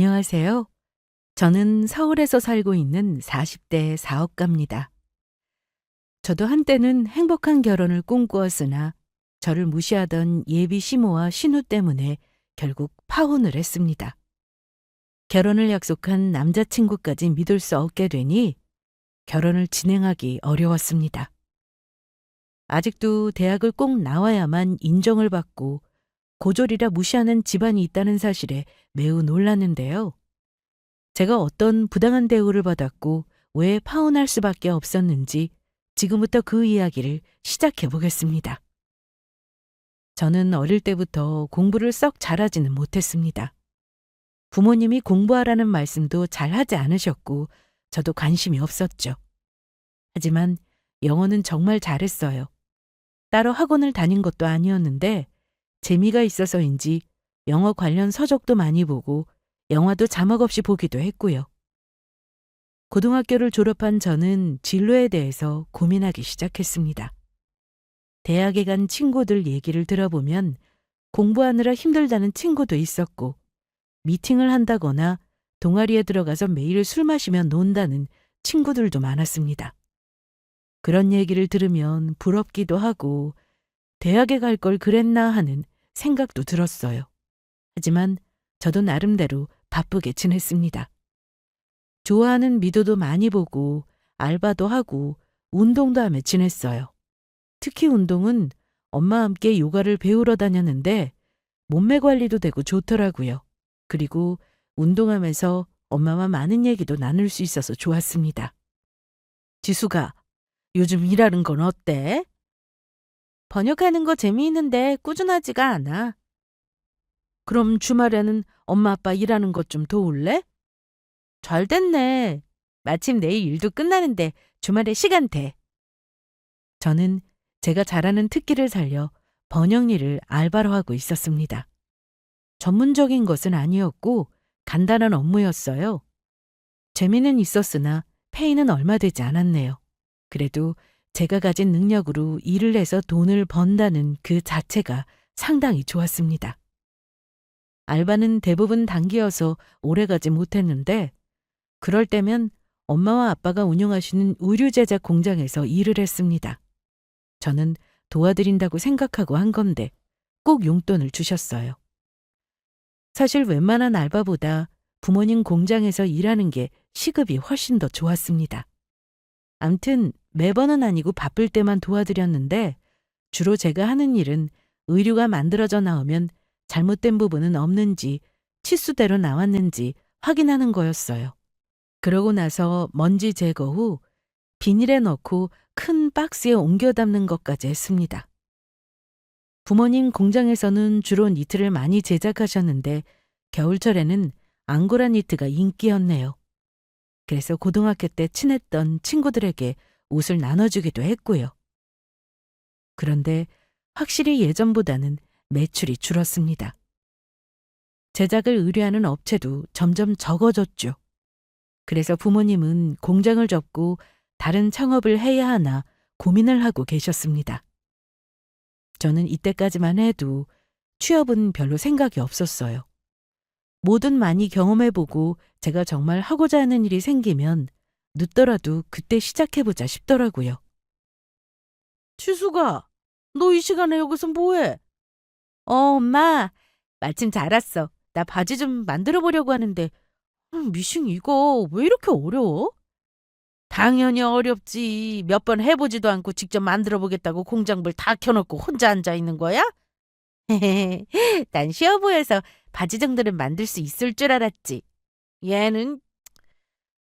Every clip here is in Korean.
안녕하세요. 저는 서울에서 살고 있는 40대 사업가입니다. 저도 한때는 행복한 결혼을 꿈꾸었으나 저를 무시하던 예비 시모와 신우 때문에 결국 파혼을 했습니다. 결혼을 약속한 남자친구까지 믿을 수 없게 되니 결혼을 진행하기 어려웠습니다. 아직도 대학을 꼭 나와야만 인정을 받고 고졸이라 무시하는 집안이 있다는 사실에 매우 놀랐는데요. 제가 어떤 부당한 대우를 받았고 왜 파혼할 수밖에 없었는지 지금부터 그 이야기를 시작해 보겠습니다. 저는 어릴 때부터 공부를 썩 잘하지는 못했습니다. 부모님이 공부하라는 말씀도 잘 하지 않으셨고 저도 관심이 없었죠. 하지만 영어는 정말 잘했어요. 따로 학원을 다닌 것도 아니었는데 재미가 있어서인지 영어 관련 서적도 많이 보고 영화도 자막 없이 보기도 했고요. 고등학교를 졸업한 저는 진로에 대해서 고민하기 시작했습니다. 대학에 간 친구들 얘기를 들어보면 공부하느라 힘들다는 친구도 있었고 미팅을 한다거나 동아리에 들어가서 매일 술 마시며 논다는 친구들도 많았습니다. 그런 얘기를 들으면 부럽기도 하고 대학에 갈 걸 그랬나 하는 생각도 들었어요. 하지만 저도 나름대로 바쁘게 지냈습니다. 좋아하는 미도도 많이 보고 알바도 하고 운동도 하며 지냈어요. 특히 운동은 엄마와 함께 요가를 배우러 다녔는데 몸매 관리도 되고 좋더라고요. 그리고 운동하면서 엄마와 많은 얘기도 나눌 수 있어서 좋았습니다. 지수가, 요즘 일하는 건 어때? 번역하는 거 재미있는데 꾸준하지가 않아. 그럼 주말에는 엄마 아빠 일하는 것 좀 도울래? 잘 됐네. 마침 내일 일도 끝나는데 주말에 시간 돼. 저는 제가 잘하는 특기를 살려 번역 일을 알바로 하고 있었습니다. 전문적인 것은 아니었고 간단한 업무였어요. 재미는 있었으나 페이는 얼마 되지 않았네요. 그래도 제가 가진 능력으로 일을 해서 돈을 번다는 그 자체가 상당히 좋았습니다. 알바는 대부분 단기여서 오래가지 못했는데 그럴 때면 엄마와 아빠가 운영하시는 의류 제작 공장에서 일을 했습니다. 저는 도와드린다고 생각하고 한 건데 꼭 용돈을 주셨어요. 사실 웬만한 알바보다 부모님 공장에서 일하는 게 시급이 훨씬 더 좋았습니다. 암튼 매번은 아니고 바쁠 때만 도와드렸는데 주로 제가 하는 일은 의류가 만들어져 나오면 잘못된 부분은 없는지 치수대로 나왔는지 확인하는 거였어요. 그러고 나서 먼지 제거 후 비닐에 넣고 큰 박스에 옮겨 담는 것까지 했습니다. 부모님 공장에서는 주로 니트를 많이 제작하셨는데 겨울철에는 앙고라 니트가 인기였네요. 그래서 고등학교 때 친했던 친구들에게 옷을 나눠주기도 했고요. 그런데 확실히 예전보다는 매출이 줄었습니다. 제작을 의뢰하는 업체도 점점 적어졌죠. 그래서 부모님은 공장을 접고 다른 창업을 해야 하나 고민을 하고 계셨습니다. 저는 이때까지만 해도 취업은 별로 생각이 없었어요. 뭐든 많이 경험해보고 제가 정말 하고자 하는 일이 생기면 늦더라도 그때 시작해보자 싶더라고요. 지수가, 너 이 시간에 여기서 뭐해? 엄마. 마침 잘 왔어. 나 바지 좀 만들어 보려고 하는데 미싱 이거 왜 이렇게 어려워? 당연히 어렵지. 몇 번 해보지도 않고 직접 만들어 보겠다고 공장불 다 켜놓고 혼자 앉아 있는 거야? 난 쉬워 보여서 바지 정도는 만들 수 있을 줄 알았지. 얘는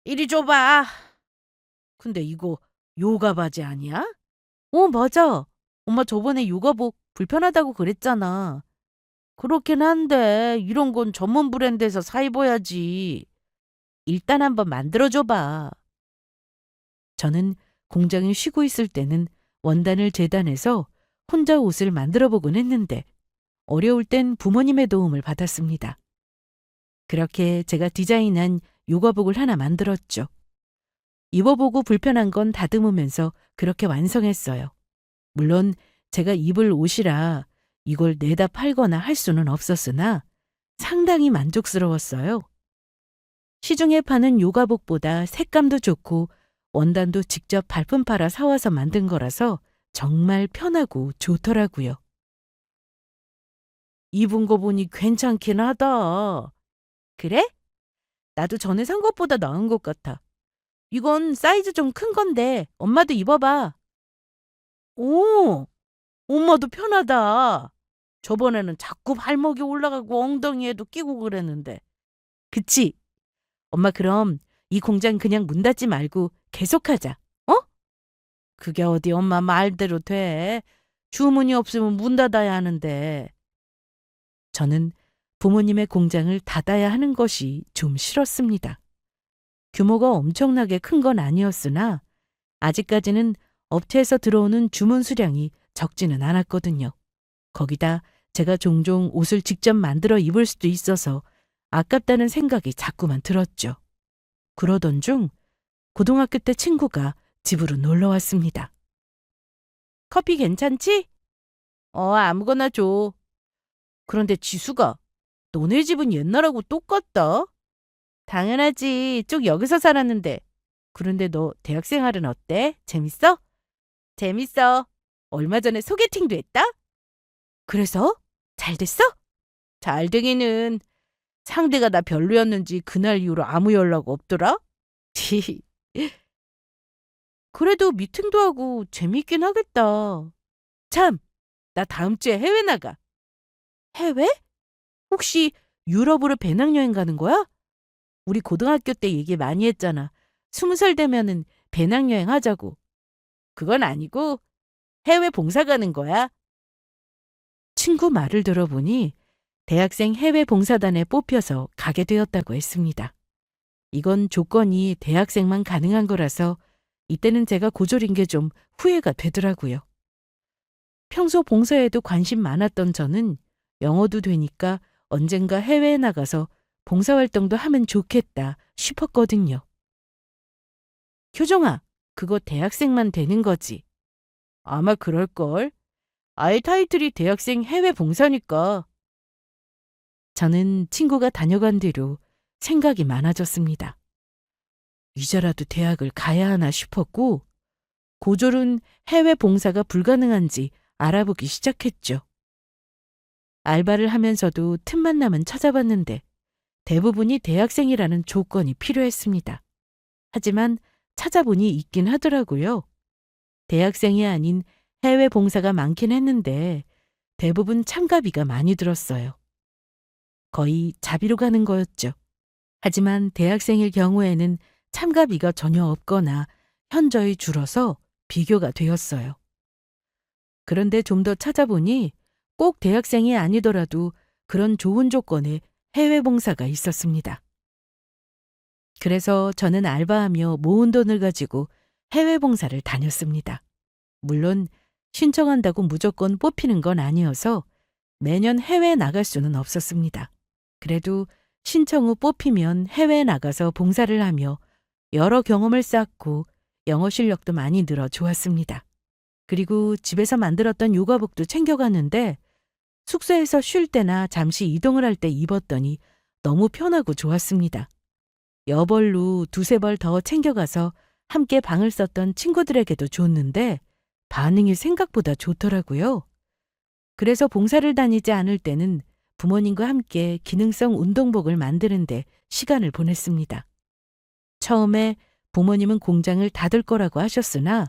이리 줘봐. 근데 이거 요가 바지 아니야? 맞아. 엄마 저번에 요가복 불편하다고 그랬잖아. 그렇긴 한데 이런 건 전문 브랜드에서 사 입어야지. 일단 한번 만들어줘봐. 저는 공장이 쉬고 있을 때는 원단을 재단해서 혼자 옷을 만들어보곤 했는데 어려울 땐 부모님의 도움을 받았습니다. 그렇게 제가 디자인한 요가복을 하나 만들었죠. 입어보고 불편한 건 다듬으면서 그렇게 완성했어요. 물론 제가 입을 옷이라 이걸 내다 팔거나 할 수는 없었으나 상당히 만족스러웠어요. 시중에 파는 요가복보다 색감도 좋고 원단도 직접 발품 팔아 사와서 만든 거라서 정말 편하고 좋더라고요. 입은 거 보니 괜찮긴 하다. 그래? 나도 전에 산 것보다 나은 것 같아. 이건 사이즈 좀 큰 건데 엄마도 입어봐. 오, 엄마도 편하다. 저번에는 자꾸 발목이 올라가고 엉덩이에도 끼고 그랬는데. 그치? 엄마 그럼 이 공장 그냥 문 닫지 말고 계속하자. 어? 그게 어디 엄마 말대로 돼. 주문이 없으면 문 닫아야 하는데. 저는 부모님의 공장을 닫아야 하는 것이 좀 싫었습니다. 규모가 엄청나게 큰 건 아니었으나 아직까지는 업체에서 들어오는 주문 수량이 적지는 않았거든요. 거기다 제가 종종 옷을 직접 만들어 입을 수도 있어서 아깝다는 생각이 자꾸만 들었죠. 그러던 중 고등학교 때 친구가 집으로 놀러 왔습니다. 커피 괜찮지? 아무거나 줘. 그런데 지수가 너네 집은 옛날하고 똑같다. 당연하지. 쭉 여기서 살았는데. 그런데 너 대학 생활은 어때? 재밌어? 재밌어. 얼마 전에 소개팅도 했다? 그래서? 잘 됐어? 잘 되기는. 상대가 나 별로였는지 그날 이후로 아무 연락 없더라? 그래도 미팅도 하고 재밌긴 하겠다. 참, 나 다음 주에 해외 나가. 해외? 혹시 유럽으로 배낭여행 가는 거야? 우리 고등학교 때 얘기 많이 했잖아. 20살 되면은 배낭여행 하자고. 그건 아니고 해외 봉사 가는 거야. 친구 말을 들어보니 대학생 해외 봉사단에 뽑혀서 가게 되었다고 했습니다. 이건 조건이 대학생만 가능한 거라서 이때는 제가 고졸인 게 좀 후회가 되더라고요. 평소 봉사에도 관심 많았던 저는 영어도 되니까 언젠가 해외에 나가서 봉사활동도 하면 좋겠다 싶었거든요. 효정아, 그거 대학생만 되는 거지? 아마 그럴걸. 아예 타이틀이 대학생 해외 봉사니까. 저는 친구가 다녀간 뒤로 생각이 많아졌습니다. 이제라도 대학을 가야 하나 싶었고 고졸은 해외 봉사가 불가능한지 알아보기 시작했죠. 알바를 하면서도 틈만 나면 찾아봤는데 대부분이 대학생이라는 조건이 필요했습니다. 하지만 찾아보니 있긴 하더라고요. 대학생이 아닌 해외 봉사가 많긴 했는데 대부분 참가비가 많이 들었어요. 거의 자비로 가는 거였죠. 하지만 대학생일 경우에는 참가비가 전혀 없거나 현저히 줄어서 비교가 되었어요. 그런데 좀 더 찾아보니 꼭 대학생이 아니더라도 그런 좋은 조건의 해외 봉사가 있었습니다. 그래서 저는 알바하며 모은 돈을 가지고 해외 봉사를 다녔습니다. 물론 신청한다고 무조건 뽑히는 건 아니어서 매년 해외에 나갈 수는 없었습니다. 그래도 신청 후 뽑히면 해외에 나가서 봉사를 하며 여러 경험을 쌓고 영어 실력도 많이 늘어 좋았습니다. 그리고 집에서 만들었던 요가복도 챙겨갔는데 숙소에서 쉴 때나 잠시 이동을 할 때 입었더니 너무 편하고 좋았습니다. 여벌로 두세 벌 더 챙겨가서 함께 방을 썼던 친구들에게도 줬는데 반응이 생각보다 좋더라고요. 그래서 봉사를 다니지 않을 때는 부모님과 함께 기능성 운동복을 만드는데 시간을 보냈습니다. 처음에 부모님은 공장을 닫을 거라고 하셨으나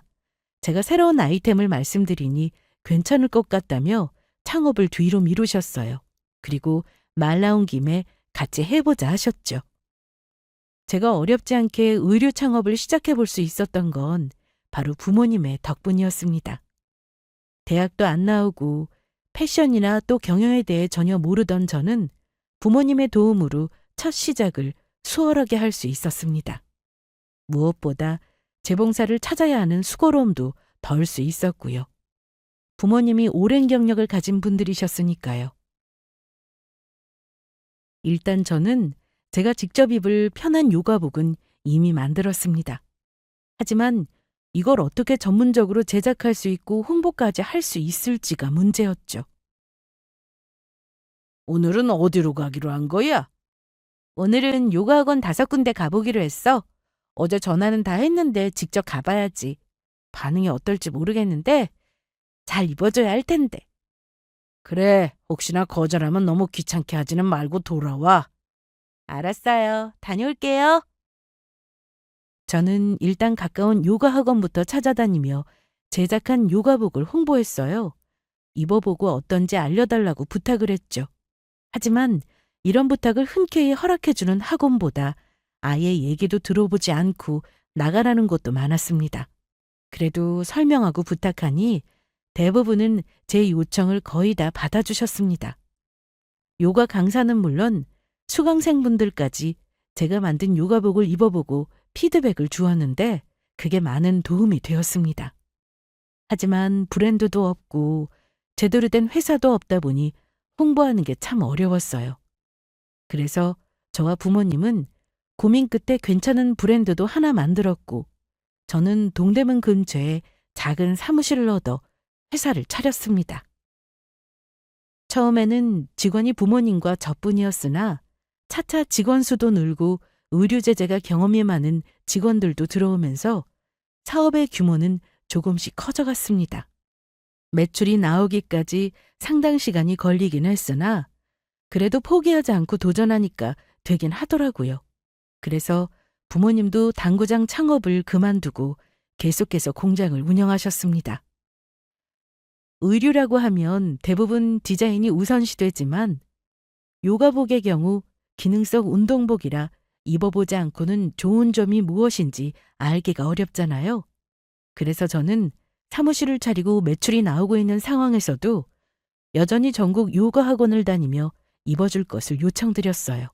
제가 새로운 아이템을 말씀드리니 괜찮을 것 같다며 창업을 뒤로 미루셨어요. 그리고 말 나온 김에 같이 해보자 하셨죠. 제가 어렵지 않게 의류 창업을 시작해 볼 수 있었던 건 바로 부모님의 덕분이었습니다. 대학도 안 나오고 패션이나 또 경영에 대해 전혀 모르던 저는 부모님의 도움으로 첫 시작을 수월하게 할 수 있었습니다. 무엇보다 재봉사를 찾아야 하는 수고로움도 덜 수 있었고요. 부모님이 오랜 경력을 가진 분들이셨으니까요. 일단 저는 제가 직접 입을 편한 요가복은 이미 만들었습니다. 하지만 이걸 어떻게 전문적으로 제작할 수 있고 홍보까지 할 수 있을지가 문제였죠. 오늘은 어디로 가기로 한 거야? 오늘은 요가 학원 5군데 가보기로 했어. 어제 전화는 다 했는데 직접 가봐야지. 반응이 어떨지 모르겠는데 잘 입어줘야 할 텐데. 그래, 혹시나 거절하면 너무 귀찮게 하지는 말고 돌아와. 알았어요. 다녀올게요. 저는 일단 가까운 요가 학원부터 찾아다니며 제작한 요가복을 홍보했어요. 입어보고 어떤지 알려달라고 부탁을 했죠. 하지만 이런 부탁을 흔쾌히 허락해주는 학원보다 아예 얘기도 들어보지 않고 나가라는 곳도 많았습니다. 그래도 설명하고 부탁하니 대부분은 제 요청을 거의 다 받아주셨습니다. 요가 강사는 물론 수강생분들까지 제가 만든 요가복을 입어보고 피드백을 주었는데 그게 많은 도움이 되었습니다. 하지만 브랜드도 없고 제대로 된 회사도 없다 보니 홍보하는 게 참 어려웠어요. 그래서 저와 부모님은 고민 끝에 괜찮은 브랜드도 하나 만들었고 저는 동대문 근처에 작은 사무실을 얻어 회사를 차렸습니다. 처음에는 직원이 부모님과 저뿐이었으나 차차 직원 수도 늘고 의류 제재가 경험이 많은 직원들도 들어오면서 사업의 규모는 조금씩 커져갔습니다. 매출이 나오기까지 상당 시간이 걸리긴 했으나 그래도 포기하지 않고 도전하니까 되긴 하더라고요. 그래서 부모님도 당구장 창업을 그만두고 계속해서 공장을 운영하셨습니다. 의류라고 하면 대부분 디자인이 우선시되지만 요가복의 경우 기능성 운동복이라 입어보지 않고는 좋은 점이 무엇인지 알기가 어렵잖아요. 그래서 저는 사무실을 차리고 매출이 나오고 있는 상황에서도 여전히 전국 요가 학원을 다니며 입어줄 것을 요청드렸어요.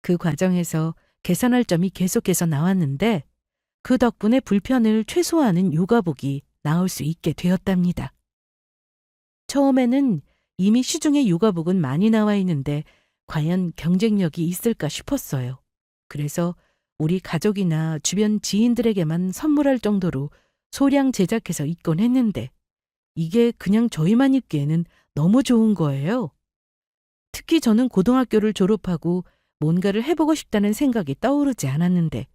그 과정에서 개선할 점이 계속해서 나왔는데 그 덕분에 불편을 최소화하는 요가복이 나올 수 있게 되었답니다. 처음에는 이미 시중에 요가복은 많이 나와 있는데 과연 경쟁력이 있을까 싶었어요. 그래서 우리 가족이나 주변 지인들에게만 선물할 정도로 소량 제작해서 입곤 했는데 이게 그냥 저희만 입기에는 너무 좋은 거예요. 특히 저는 고등학교를 졸업하고 뭔가를 해보고 싶다는 생각이 떠오르지 않았는데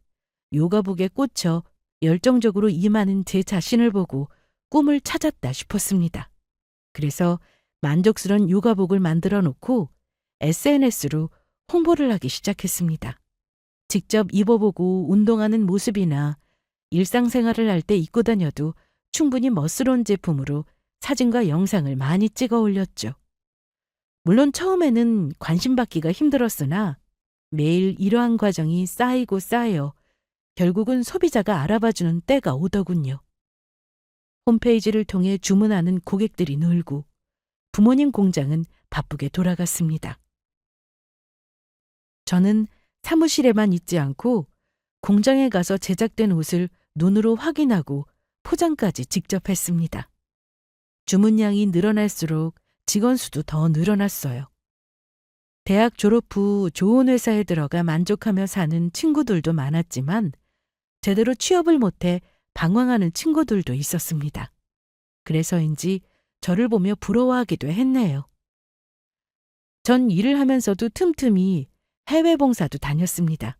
요가복에 꽂혀 열정적으로 임하는 제 자신을 보고 꿈을 찾았다 싶었습니다. 그래서 만족스러운 요가복을 만들어 놓고 SNS로 홍보를 하기 시작했습니다. 직접 입어보고 운동하는 모습이나 일상생활을 할 때 입고 다녀도 충분히 멋스러운 제품으로 사진과 영상을 많이 찍어 올렸죠. 물론 처음에는 관심받기가 힘들었으나 매일 이러한 과정이 쌓이고 쌓여 결국은 소비자가 알아봐주는 때가 오더군요. 홈페이지를 통해 주문하는 고객들이 늘고 부모님 공장은 바쁘게 돌아갔습니다. 저는 사무실에만 있지 않고 공장에 가서 제작된 옷을 눈으로 확인하고 포장까지 직접 했습니다. 주문량이 늘어날수록 직원 수도 더 늘어났어요. 대학 졸업 후 좋은 회사에 들어가 만족하며 사는 친구들도 많았지만 제대로 취업을 못해 방황하는 친구들도 있었습니다. 그래서인지 저를 보며 부러워하기도 했네요. 전 일을 하면서도 틈틈이 해외 봉사도 다녔습니다.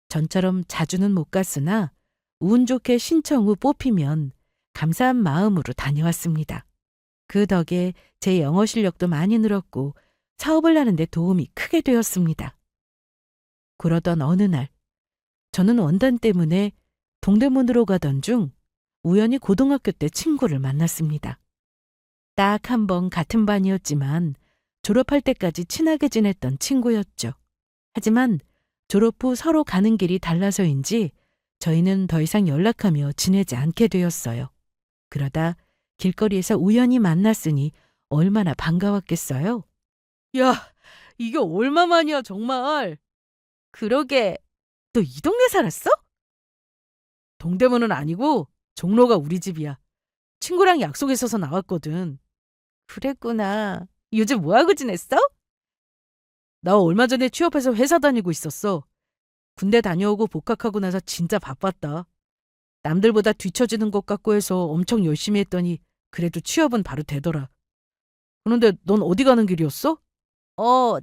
전처럼 자주는 못 갔으나 운 좋게 신청 후 뽑히면 감사한 마음으로 다녀왔습니다. 그 덕에 제 영어 실력도 많이 늘었고 사업을 하는 데 도움이 크게 되었습니다. 그러던 어느 날 저는 원단 때문에 동대문으로 가던 중 우연히 고등학교 때 친구를 만났습니다. 딱 한 번 같은 반이었지만 졸업할 때까지 친하게 지냈던 친구였죠. 하지만 졸업 후 서로 가는 길이 달라서인지 저희는 더 이상 연락하며 지내지 않게 되었어요. 그러다 길거리에서 우연히 만났으니 얼마나 반가웠겠어요? 야, 이게 얼마만이야 정말. 그러게, 너 이 동네 살았어? 동대문은 아니고 종로가 우리 집이야. 친구랑 약속 있어서 나왔거든. 그랬구나. 요즘 뭐하고 지냈어? 나 얼마 전에 취업해서 회사 다니고 있었어. 군대 다녀오고 복학하고 나서 진짜 바빴다. 남들보다 뒤처지는 것 같고 해서 엄청 열심히 했더니 그래도 취업은 바로 되더라. 그런데 넌 어디 가는 길이었어?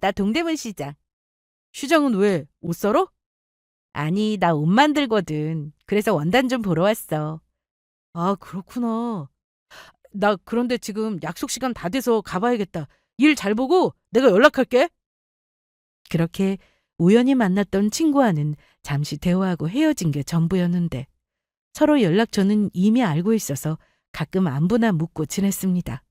나 동대문 시장. 시장은 왜? 옷 사러? 아니, 나 옷 만들거든. 그래서 원단 좀 보러 왔어. 아, 그렇구나. 나 그런데 지금 약속 시간 다 돼서 가봐야겠다. 일 잘 보고 내가 연락할게. 그렇게 우연히 만났던 친구와는 잠시 대화하고 헤어진 게 전부였는데 서로 연락처는 이미 알고 있어서 가끔 안부나 묻고 지냈습니다.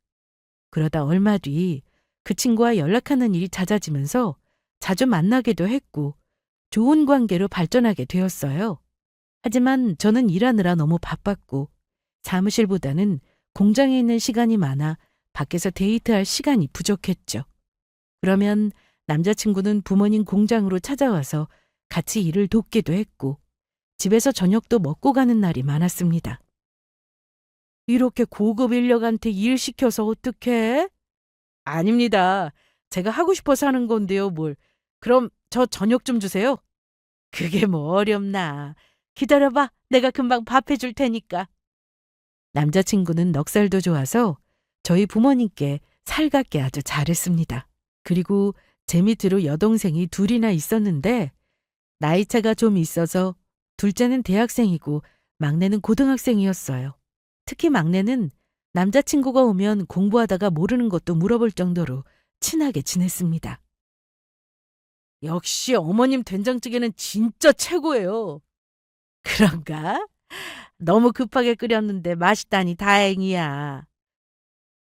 그러다 얼마 뒤 그 친구와 연락하는 일이 잦아지면서 자주 만나기도 했고 좋은 관계로 발전하게 되었어요. 하지만 저는 일하느라 너무 바빴고 사무실보다는 공장에 있는 시간이 많아 밖에서 데이트할 시간이 부족했죠. 그러면 남자친구는 부모님 공장으로 찾아와서 같이 일을 돕기도 했고 집에서 저녁도 먹고 가는 날이 많았습니다. 이렇게 고급 인력한테 일 시켜서 어떡해? 아닙니다. 제가 하고 싶어서 하는 건데요, 뭘. 그럼 저 저녁 좀 주세요. 그게 뭐 어렵나. 기다려봐. 내가 금방 밥 해줄 테니까. 남자친구는 넉살도 좋아서 저희 부모님께 살갑게 아주 잘했습니다. 그리고 제 밑으로 여동생이 둘이나 있었는데 나이차가 좀 있어서 둘째는 대학생이고 막내는 고등학생이었어요. 특히 막내는 남자친구가 오면 공부하다가 모르는 것도 물어볼 정도로 친하게 지냈습니다. 역시 어머님 된장찌개는 진짜 최고예요. 그런가? 너무 급하게 끓였는데 맛있다니 다행이야.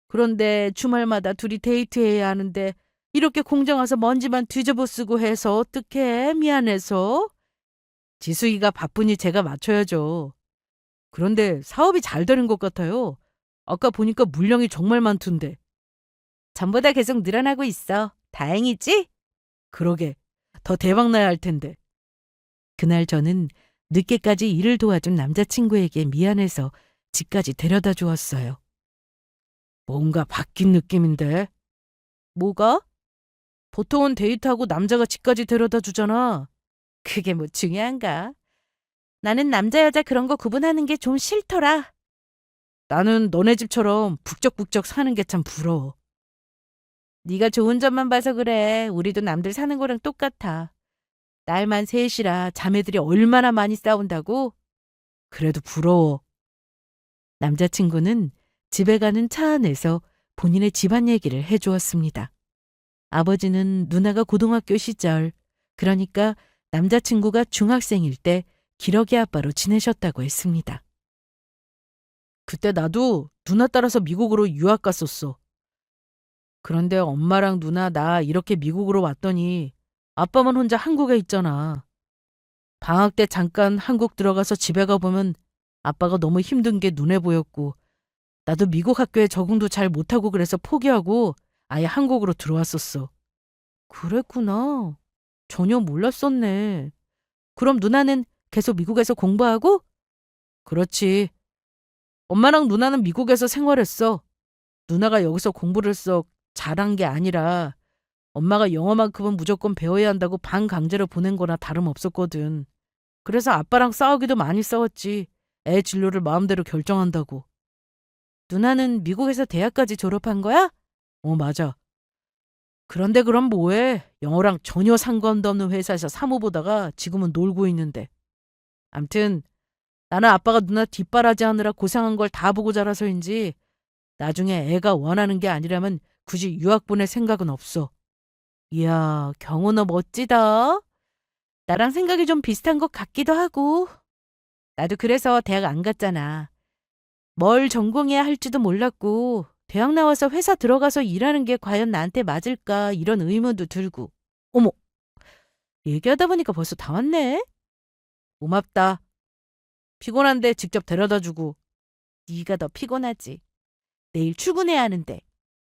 그런데 주말마다 둘이 데이트해야 하는데 이렇게 공장 와서 먼지만 뒤집어 쓰고 해서 어떡해? 미안해서. 지수이가 바쁘니 제가 맞춰야죠. 그런데 사업이 잘 되는 것 같아요. 아까 보니까 물량이 정말 많던데. 전보다 계속 늘어나고 있어. 다행이지? 그러게. 더 대박 나야 할 텐데. 그날 저는 늦게까지 일을 도와준 남자친구에게 미안해서 집까지 데려다 주었어요. 뭔가 바뀐 느낌인데. 뭐가? 보통은 데이트하고 남자가 집까지 데려다 주잖아. 그게 뭐 중요한가? 나는 남자 여자 그런 거 구분하는 게 좀 싫더라. 나는 너네 집처럼 북적북적 사는 게 참 부러워. 네가 좋은 점만 봐서 그래. 우리도 남들 사는 거랑 똑같아. 딸만 셋이라 자매들이 얼마나 많이 싸운다고? 그래도 부러워. 남자친구는 집에 가는 차 안에서 본인의 집안 얘기를 해주었습니다. 아버지는 누나가 고등학교 시절, 그러니까 남자친구가 중학생일 때 기러기 아빠로 지내셨다고 했습니다. 그때 나도 누나 따라서 미국으로 유학 갔었어. 그런데 엄마랑 누나 나 이렇게 미국으로 왔더니 아빠만 혼자 한국에 있잖아. 방학 때 잠깐 한국 들어가서 집에 가보면 아빠가 너무 힘든 게 눈에 보였고 나도 미국 학교에 적응도 잘 못하고 그래서 포기하고 아예 한국으로 들어왔었어. 그랬구나. 전혀 몰랐었네. 그럼 누나는 계속 미국에서 공부하고? 그렇지. 엄마랑 누나는 미국에서 생활했어. 누나가 여기서 공부를 썩 잘한 게 아니라 엄마가 영어만큼은 무조건 배워야 한다고 반강제로 보낸 거나 다름없었거든. 그래서 아빠랑 싸우기도 많이 싸웠지. 애 진로를 마음대로 결정한다고. 누나는 미국에서 대학까지 졸업한 거야? 맞아. 그런데 그럼 뭐해? 영어랑 전혀 상관도 없는 회사에서 사무 보다가 지금은 놀고 있는데. 암튼 나는 아빠가 누나 뒷바라지 하느라 고생한 걸 다 보고 자라서인지 나중에 애가 원하는 게 아니라면 굳이 유학 보낼 생각은 없어. 이야, 경호 너 멋지다. 나랑 생각이 좀 비슷한 것 같기도 하고. 나도 그래서 대학 안 갔잖아. 뭘 전공해야 할지도 몰랐고 대학 나와서 회사 들어가서 일하는 게 과연 나한테 맞을까 이런 의문도 들고. 어머, 얘기하다 보니까 벌써 다 왔네. 고맙다. 피곤한데 직접 데려다주고. 네가 더 피곤하지. 내일 출근해야 하는데.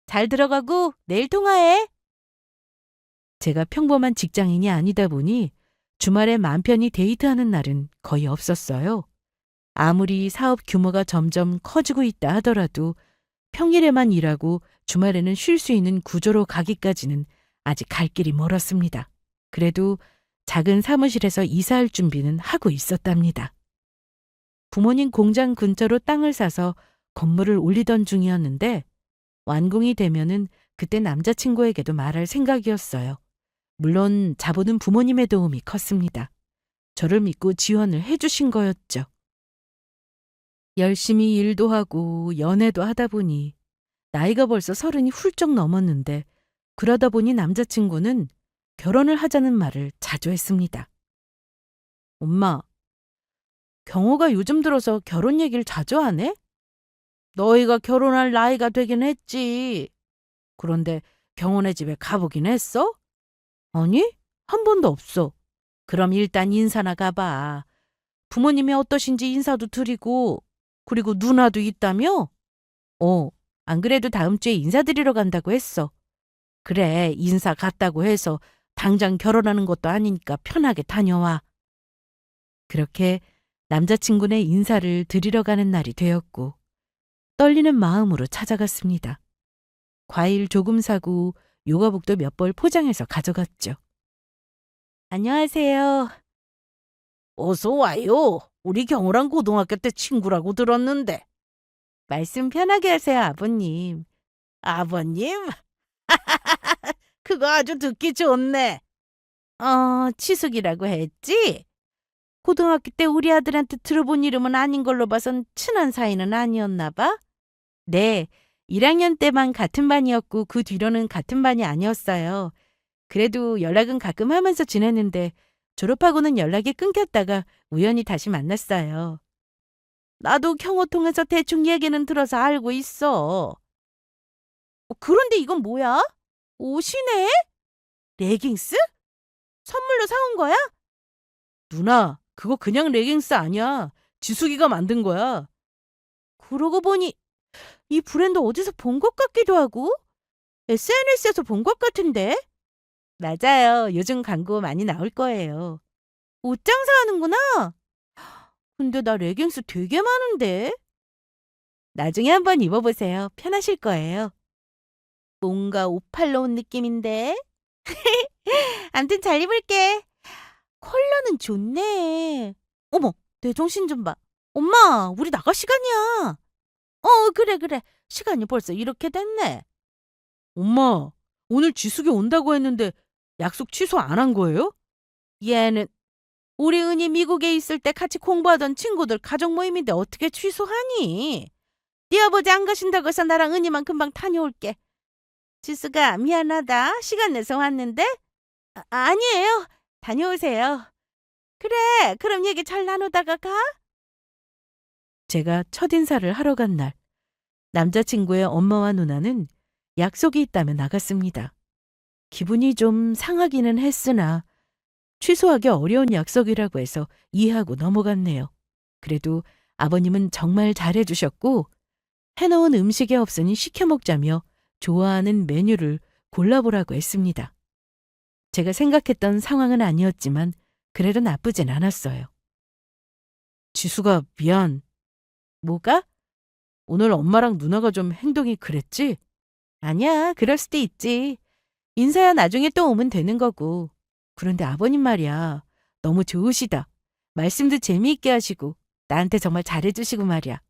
잘 들어가고 내일 통화해. 제가 평범한 직장인이 아니다 보니 주말에 맘 편히 데이트하는 날은 거의 없었어요. 아무리 사업 규모가 점점 커지고 있다 하더라도 평일에만 일하고 주말에는 쉴 수 있는 구조로 가기까지는 아직 갈 길이 멀었습니다. 그래도 작은 사무실에서 이사할 준비는 하고 있었답니다. 부모님 공장 근처로 땅을 사서 건물을 올리던 중이었는데 완공이 되면은 그때 남자친구에게도 말할 생각이었어요. 물론 자보는 부모님의 도움이 컸습니다. 저를 믿고 지원을 해주신 거였죠. 열심히 일도 하고 연애도 하다 보니 나이가 벌써 30이 훌쩍 넘었는데 그러다 보니 남자친구는 결혼을 하자는 말을 자주 했습니다. 엄마, 경호가 요즘 들어서 결혼 얘기를 자주 하네? 너희가 결혼할 나이가 되긴 했지. 그런데 경호네 집에 가보긴 했어? 아니, 한 번도 없어. 그럼 일단 인사나 가봐. 부모님이 어떠신지 인사도 드리고, 그리고 누나도 있다며? 안 그래도 다음 주에 인사드리러 간다고 했어. 그래, 인사 갔다고 해서 당장 결혼하는 것도 아니니까 편하게 다녀와. 그렇게 남자친구네 인사를 드리러 가는 날이 되었고, 떨리는 마음으로 찾아갔습니다. 과일 조금 사고 요가복도 몇 벌 포장해서 가져갔죠. 안녕하세요. 어서 와요. 우리 경호랑 고등학교 때 친구라고 들었는데. 말씀 편하게 하세요, 아버님. 아버님? 그거 아주 듣기 좋네. 치숙이라고 했지? 고등학교 때 우리 아들한테 들어본 이름은 아닌 걸로 봐선 친한 사이는 아니었나 봐? 네, 1학년 때만 같은 반이었고 그 뒤로는 같은 반이 아니었어요. 그래도 연락은 가끔 하면서 지냈는데 졸업하고는 연락이 끊겼다가 우연히 다시 만났어요. 나도 경호 통해서 대충 얘기는 들어서 알고 있어. 그런데 이건 뭐야? 옷이네? 레깅스? 선물로 사온 거야? 누나, 그거 그냥 레깅스 아니야. 지숙이가 만든 거야. 그러고 보니 이 브랜드 어디서 본 것 같기도 하고 SNS에서 본 것 같은데? 맞아요. 요즘 광고 많이 나올 거예요. 옷 장사하는구나. 근데 나 레깅스 되게 많은데? 나중에 한번 입어보세요. 편하실 거예요. 뭔가 오팔로 온 느낌인데? 암튼 잘 입을게. 컬러는 좋네. 어머, 내 정신 좀 봐. 엄마, 우리 나갈 시간이야. 그래, 그래. 시간이 벌써 이렇게 됐네. 엄마, 오늘 지숙이 온다고 했는데 약속 취소 안 한 거예요? 얘는 우리 은희 미국에 있을 때 같이 공부하던 친구들 가족 모임인데 어떻게 취소하니? 네 아버지 안 가신다고 해서 나랑 은희만 금방 다녀올게. 지수가 미안하다. 시간 내서 왔는데? 아니에요. 다녀오세요. 그래, 그럼 얘기 잘 나누다가 가. 제가 첫인사를 하러 간 날, 남자친구의 엄마와 누나는 약속이 있다며 나갔습니다. 기분이 좀 상하기는 했으나 취소하기 어려운 약속이라고 해서 이해하고 넘어갔네요. 그래도 아버님은 정말 잘해주셨고 해놓은 음식이 없으니 시켜 먹자며 좋아하는 메뉴를 골라보라고 했습니다. 제가 생각했던 상황은 아니었지만 그래도 나쁘진 않았어요. 지수가 미안. 뭐가? 오늘 엄마랑 누나가 좀 행동이 그랬지? 아니야, 그럴 수도 있지. 인사야 나중에 또 오면 되는 거고. 그런데 아버님 말이야. 너무 좋으시다. 말씀도 재미있게 하시고 나한테 정말 잘해주시고 말이야.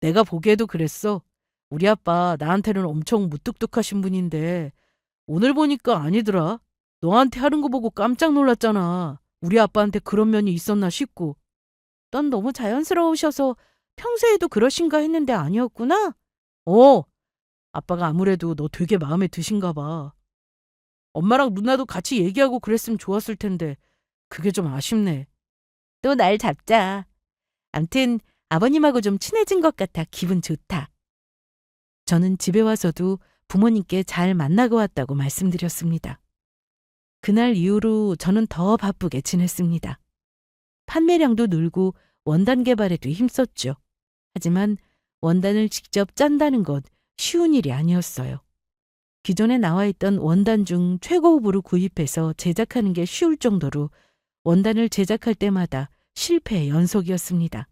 내가 보기에도 그랬어. 우리 아빠 나한테는 엄청 무뚝뚝하신 분인데 오늘 보니까 아니더라. 너한테 하는 거 보고 깜짝 놀랐잖아. 우리 아빠한테 그런 면이 있었나 싶고. 넌 너무 자연스러우셔서 평소에도 그러신가 했는데 아니었구나? 아빠가 아무래도 너 되게 마음에 드신가 봐. 엄마랑 누나도 같이 얘기하고 그랬으면 좋았을 텐데 그게 좀 아쉽네. 또 날 잡자. 암튼 아버님하고 좀 친해진 것 같아 기분 좋다. 저는 집에 와서도 부모님께 잘 만나고 왔다고 말씀드렸습니다. 그날 이후로 저는 더 바쁘게 지냈습니다. 판매량도 늘고 원단 개발에도 힘썼죠. 하지만 원단을 직접 짠다는 것 쉬운 일이 아니었어요. 기존에 나와 있던 원단 중 최고급으로 구입해서 제작하는 게 쉬울 정도로 원단을 제작할 때마다 실패의 연속이었습니다.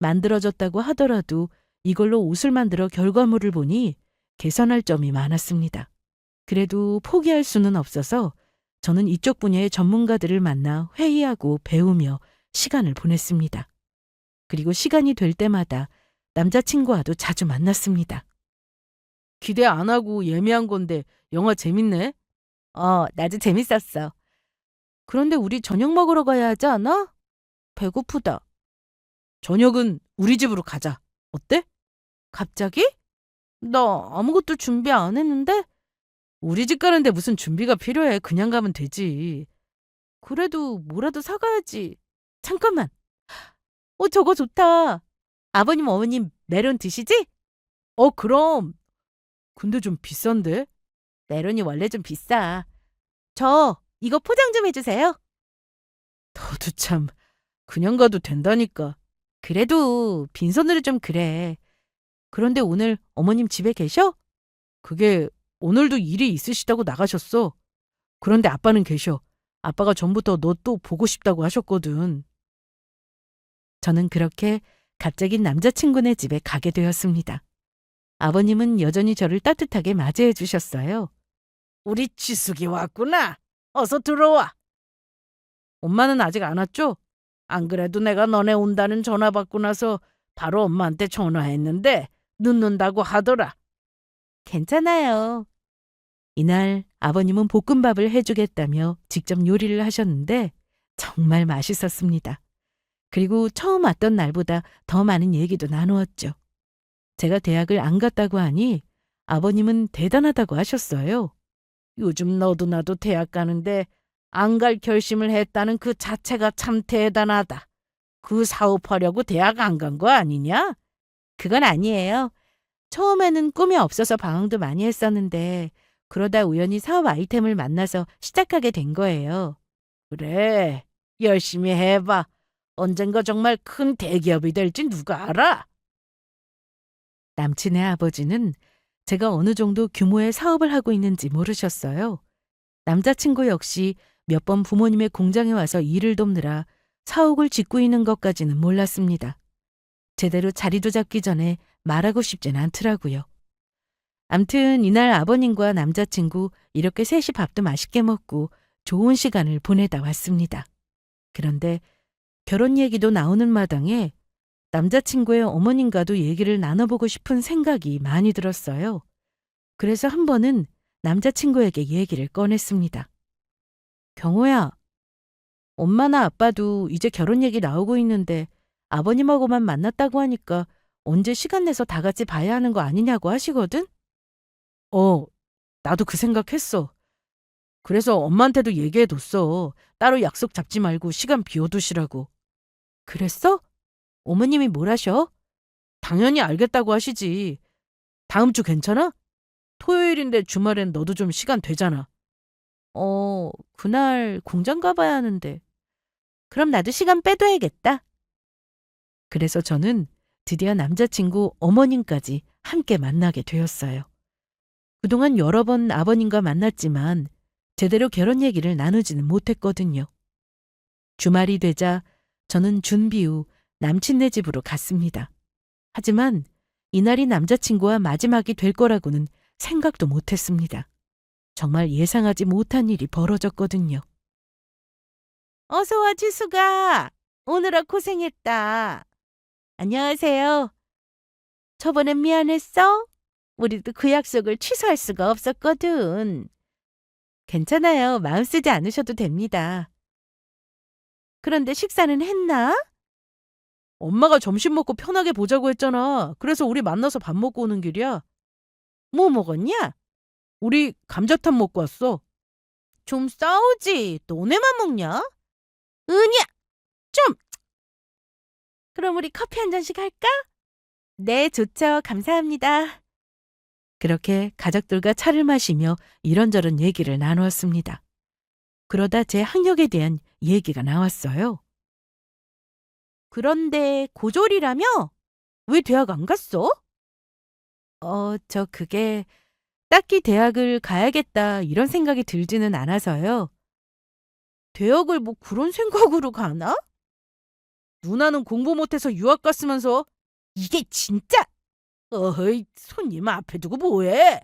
만들어졌다고 하더라도 이걸로 옷을 만들어 결과물을 보니 개선할 점이 많았습니다. 그래도 포기할 수는 없어서 저는 이쪽 분야의 전문가들을 만나 회의하고 배우며 시간을 보냈습니다. 그리고 시간이 될 때마다 남자친구와도 자주 만났습니다. 기대 안 하고 예매한 건데 영화 재밌네? 나도 재밌었어. 그런데 우리 저녁 먹으러 가야 하지 않아? 배고프다. 저녁은 우리 집으로 가자. 어때? 갑자기? 나 아무것도 준비 안 했는데? 우리 집 가는데 무슨 준비가 필요해. 그냥 가면 되지. 그래도 뭐라도 사가야지. 잠깐만. 저거 좋다. 아버님, 어머님 메론 드시지? 그럼. 근데 좀 비싼데? 메론이 원래 좀 비싸. 저 이거 포장 좀 해주세요. 너도 참 그냥 가도 된다니까. 그래도 빈손으로 좀 그래. 그런데 오늘 어머님 집에 계셔? 그게 오늘도 일이 있으시다고 나가셨어. 그런데 아빠는 계셔. 아빠가 전부터 너 또 보고 싶다고 하셨거든. 저는 그렇게 갑자기 남자친구네 집에 가게 되었습니다. 아버님은 여전히 저를 따뜻하게 맞이해 주셨어요. 우리 지숙이 왔구나. 어서 들어와. 엄마는 아직 안 왔죠? 안 그래도 내가 너네 온다는 전화 받고 나서 바로 엄마한테 전화했는데 늦는다고 하더라. 괜찮아요. 이날 아버님은 볶음밥을 해주겠다며 직접 요리를 하셨는데 정말 맛있었습니다. 그리고 처음 왔던 날보다 더 많은 얘기도 나누었죠. 제가 대학을 안 갔다고 하니 아버님은 대단하다고 하셨어요. 요즘 너도 나도 대학 가는데 안 갈 결심을 했다는 그 자체가 참 대단하다. 그 사업하려고 대학 안 간 거 아니냐? 그건 아니에요. 처음에는 꿈이 없어서 방황도 많이 했었는데 그러다 우연히 사업 아이템을 만나서 시작하게 된 거예요. 그래, 열심히 해봐. 언젠가 정말 큰 대기업이 될지 누가 알아? 남친의 아버지는 제가 어느 정도 규모의 사업을 하고 있는지 모르셨어요. 남자친구 역시 몇 번 부모님의 공장에 와서 일을 돕느라 사옥을 짓고 있는 것까지는 몰랐습니다. 제대로 자리도 잡기 전에 말하고 싶진 않더라고요. 암튼 이날 아버님과 남자친구 이렇게 셋이 밥도 맛있게 먹고 좋은 시간을 보내다 왔습니다. 그런데 결혼 얘기도 나오는 마당에 남자친구의 어머님과도 얘기를 나눠보고 싶은 생각이 많이 들었어요. 그래서 한 번은 남자친구에게 얘기를 꺼냈습니다. 경호야, 엄마나 아빠도 이제 결혼 얘기 나오고 있는데 아버님하고만 만났다고 하니까 언제 시간 내서 다 같이 봐야 하는 거 아니냐고 하시거든? 나도 그 생각했어. 그래서 엄마한테도 얘기해뒀어. 따로 약속 잡지 말고 시간 비워두시라고. 그랬어? 어머님이 뭘 하셔? 당연히 알겠다고 하시지. 다음 주 괜찮아? 토요일인데 주말엔 너도 좀 시간 되잖아. 그날 공장 가봐야 하는데. 그럼 나도 시간 빼둬야겠다. 그래서 저는 드디어 남자친구 어머님까지 함께 만나게 되었어요. 그동안 여러 번 아버님과 만났지만 제대로 결혼 얘기를 나누지는 못했거든요. 주말이 되자 저는 준비 후 남친네 집으로 갔습니다. 하지만 이날이 남자친구와 마지막이 될 거라고는 생각도 못했습니다. 정말 예상하지 못한 일이 벌어졌거든요. 어서 와, 지수가. 오느라 고생했다. 안녕하세요. 저번엔 미안했어? 우리도 그 약속을 취소할 수가 없었거든. 괜찮아요. 마음 쓰지 않으셔도 됩니다. 그런데 식사는 했나? 엄마가 점심 먹고 편하게 보자고 했잖아. 그래서 우리 만나서 밥 먹고 오는 길이야. 뭐 먹었냐? 우리 감자탕 먹고 왔어. 좀 싸우지. 너네만 먹냐? 은희야, 좀. 그럼 우리 커피 한 잔씩 할까? 네, 좋죠. 감사합니다. 그렇게 가족들과 차를 마시며 이런저런 얘기를 나누었습니다. 그러다 제 학력에 대한 얘기가 나왔어요. 그런데 고졸이라며? 왜 대학 안 갔어? 그게 딱히 대학을 가야겠다 이런 생각이 들지는 않아서요. 대학을 뭐 그런 생각으로 가나? 누나는 공부 못해서 유학 갔으면서 이게 진짜! 어허이, 손님 앞에 두고 뭐해?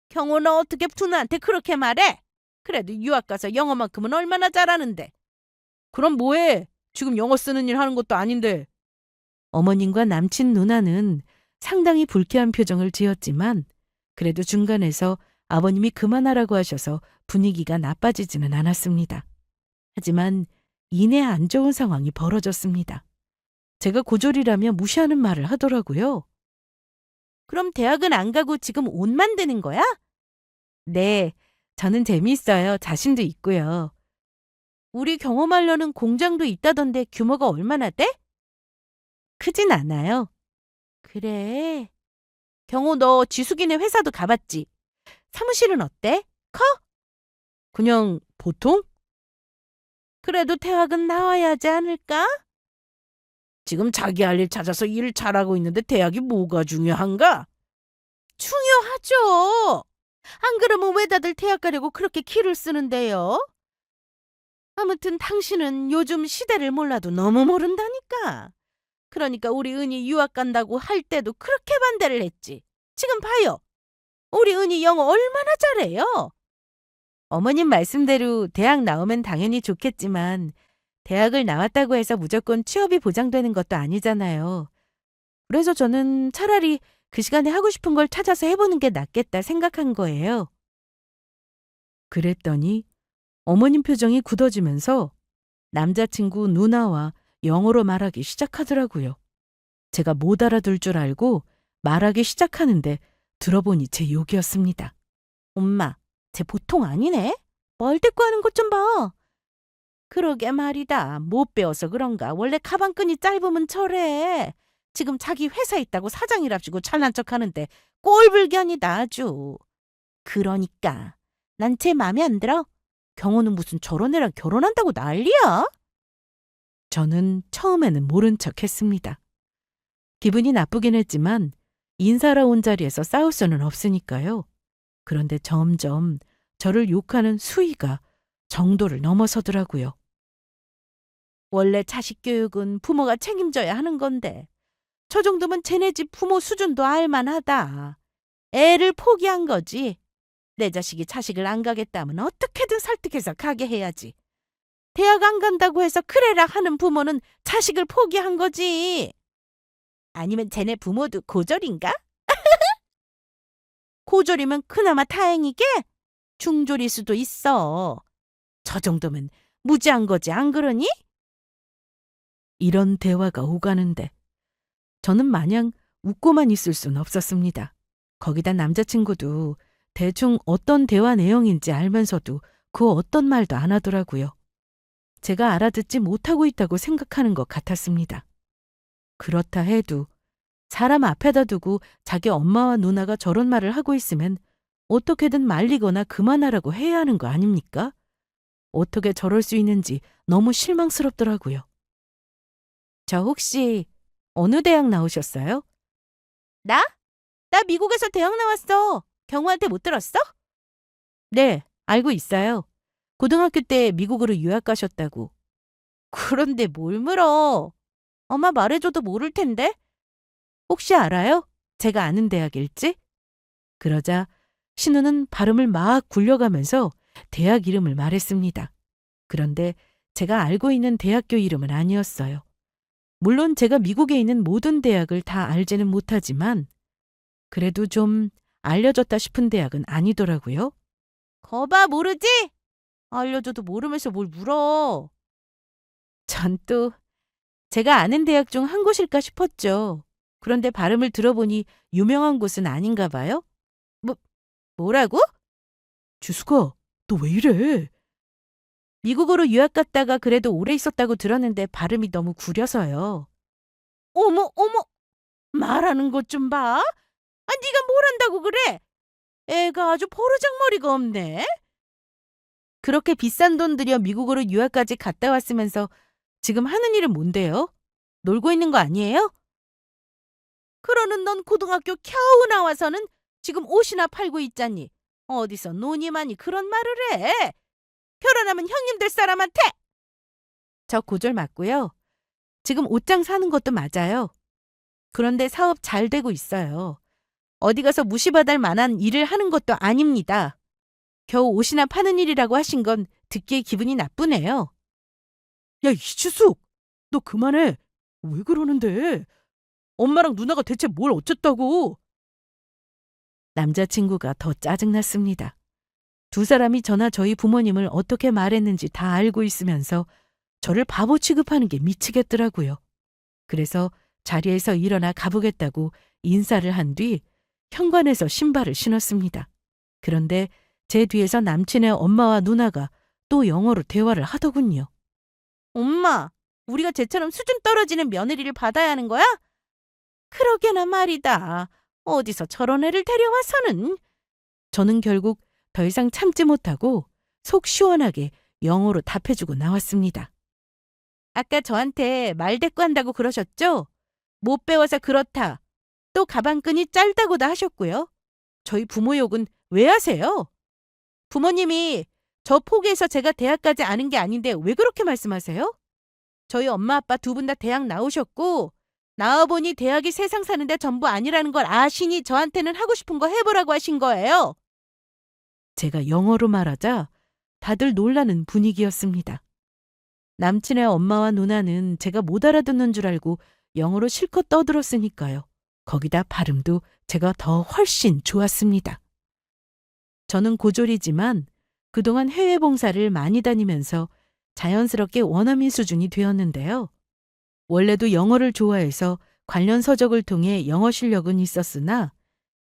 경호는 어떻게 누나한테 그렇게 말해? 그래도 유학 가서 영어만큼은 얼마나 잘하는데. 그럼 뭐해? 지금 영어 쓰는 일 하는 것도 아닌데. 어머님과 남친 누나는 상당히 불쾌한 표정을 지었지만 그래도 중간에서 아버님이 그만하라고 하셔서 분위기가 나빠지지는 않았습니다. 하지만 이내 안 좋은 상황이 벌어졌습니다. 제가 고졸이라며 무시하는 말을 하더라고요. 그럼 대학은 안 가고 지금 옷 만드는 거야? 네, 저는 재미있어요. 자신도 있고요. 우리 경험하려는 공장도 있다던데 규모가 얼마나 돼? 크진 않아요. 그래. 경호 너 지숙이네 회사도 가봤지? 사무실은 어때? 커? 그냥 보통? 그래도 대학은 나와야 하지 않을까? 지금 자기 할 일 찾아서 일 잘하고 있는데 대학이 뭐가 중요한가? 중요하죠. 안 그러면 왜 다들 대학 가려고 그렇게 기를 쓰는데요? 아무튼 당신은 요즘 시대를 몰라도 너무 모른다니까. 그러니까 우리 은희 유학 간다고 할 때도 그렇게 반대를 했지. 지금 봐요. 우리 은희 영어 얼마나 잘해요. 어머님 말씀대로 대학 나오면 당연히 좋겠지만 대학을 나왔다고 해서 무조건 취업이 보장되는 것도 아니잖아요. 그래서 저는 차라리 그 시간에 하고 싶은 걸 찾아서 해보는 게 낫겠다 생각한 거예요. 그랬더니 어머님 표정이 굳어지면서 남자친구 누나와 영어로 말하기 시작하더라고요. 제가 못 알아둘 줄 알고 말하기 시작하는데 들어보니 제 욕이었습니다. 엄마, 쟤 보통 아니네? 멀대꾸 하는 것 좀 봐. 그러게 말이다. 못 배워서 그런가. 원래 가방끈이 짧으면 저래. 지금 자기 회사 있다고 사장이랍시고 잘난 척하는데 꼴불견이다 아주. 그러니까 난 쟤 맘에 안 들어. 경호는 무슨 저런 애랑 결혼한다고 난리야? 저는 처음에는 모른 척 했습니다. 기분이 나쁘긴 했지만 인사라 온 자리에서 싸울 수는 없으니까요. 그런데 점점 저를 욕하는 수위가 정도를 넘어서더라고요. 원래 자식 교육은 부모가 책임져야 하는 건데 저 정도면 쟤네 집 부모 수준도 알만하다. 애를 포기한 거지. 내 자식이 자식을 안 가겠다면 어떻게든 설득해서 가게 해야지. 대학 안 간다고 해서 그래라 하는 부모는 자식을 포기한 거지. 아니면 쟤네 부모도 고졸인가? 고졸이면 그나마 다행이게 중졸일 수도 있어. 저 정도면 무지한 거지 안 그러니? 이런 대화가 오가는데 저는 마냥 웃고만 있을 순 없었습니다. 거기다 남자친구도 대충 어떤 대화 내용인지 알면서도 그 어떤 말도 안 하더라고요. 제가 알아듣지 못하고 있다고 생각하는 것 같았습니다. 그렇다 해도 사람 앞에다 두고 자기 엄마와 누나가 저런 말을 하고 있으면 어떻게든 말리거나 그만하라고 해야 하는 거 아닙니까? 어떻게 저럴 수 있는지 너무 실망스럽더라고요. 저 혹시 어느 대학 나오셨어요? 나? 나 미국에서 대학 나왔어. 경호한테 못 들었어? 네, 알고 있어요. 고등학교 때 미국으로 유학 가셨다고. 그런데 뭘 물어? 엄마 말해줘도 모를 텐데. 혹시 알아요? 제가 아는 대학일지? 그러자 신우는 발음을 막 굴려가면서 대학 이름을 말했습니다. 그런데 제가 알고 있는 대학교 이름은 아니었어요. 물론 제가 미국에 있는 모든 대학을 다 알지는 못하지만 그래도 좀 알려졌다 싶은 대학은 아니더라고요. 거봐 모르지? 알려줘도 모르면서 뭘 물어. 전 또 제가 아는 대학 중 한 곳일까 싶었죠. 그런데 발음을 들어보니 유명한 곳은 아닌가 봐요. 뭐라고? 주수가, 너 왜 이래? 미국으로 유학 갔다가 그래도 오래 있었다고 들었는데 발음이 너무 구려서요. 어머, 어머, 말하는 것 좀 봐. 네가 뭘 한다고 그래? 애가 아주 버르장머리가 없네. 그렇게 비싼 돈 들여 미국으로 유학까지 갔다 왔으면서 지금 하는 일은 뭔데요? 놀고 있는 거 아니에요? 그러는 넌 고등학교 겨우 나와서는 지금 옷이나 팔고 있잖니. 어디서 논이 많이 그런 말을 해? 결혼하면 형님 될 사람한테! 저 고졸 맞고요. 지금 옷장 사는 것도 맞아요. 그런데 사업 잘 되고 있어요. 어디 가서 무시받을 만한 일을 하는 것도 아닙니다. 겨우 옷이나 파는 일이라고 하신 건 듣기에 기분이 나쁘네요. 야, 이주숙! 너 그만해. 왜 그러는데? 엄마랑 누나가 대체 뭘 어쨌다고? 남자친구가 더 짜증났습니다. 두 사람이 저나 저희 부모님을 어떻게 말했는지 다 알고 있으면서 저를 바보 취급하는 게 미치겠더라고요. 그래서 자리에서 일어나 가보겠다고 인사를 한 뒤 현관에서 신발을 신었습니다. 그런데 제 뒤에서 남친의 엄마와 누나가 또 영어로 대화를 하더군요. 엄마, 우리가 쟤처럼 수준 떨어지는 며느리를 받아야 하는 거야? 그러게나 말이다. 어디서 저런 애를 데려와서는. 저는 결국 더 이상 참지 못하고 속 시원하게 영어로 답해주고 나왔습니다. 아까 저한테 말대꾸한다고 그러셨죠? 못 배워서 그렇다. 또 가방끈이 짧다고도 하셨고요. 저희 부모 욕은 왜 하세요? 부모님이 저 포기해서 제가 대학까지 아는 게 아닌데 왜 그렇게 말씀하세요? 저희 엄마 아빠 두 분 다 대학 나오셨고 나와보니 대학이 세상 사는데 전부 아니라는 걸 아시니 저한테는 하고 싶은 거 해보라고 하신 거예요. 제가 영어로 말하자 다들 놀라는 분위기였습니다. 남친의 엄마와 누나는 제가 못 알아듣는 줄 알고 영어로 실컷 떠들었으니까요. 거기다 발음도 제가 더 훨씬 좋았습니다. 저는 고졸이지만 그동안 해외 봉사를 많이 다니면서 자연스럽게 원어민 수준이 되었는데요. 원래도 영어를 좋아해서 관련 서적을 통해 영어 실력은 있었으나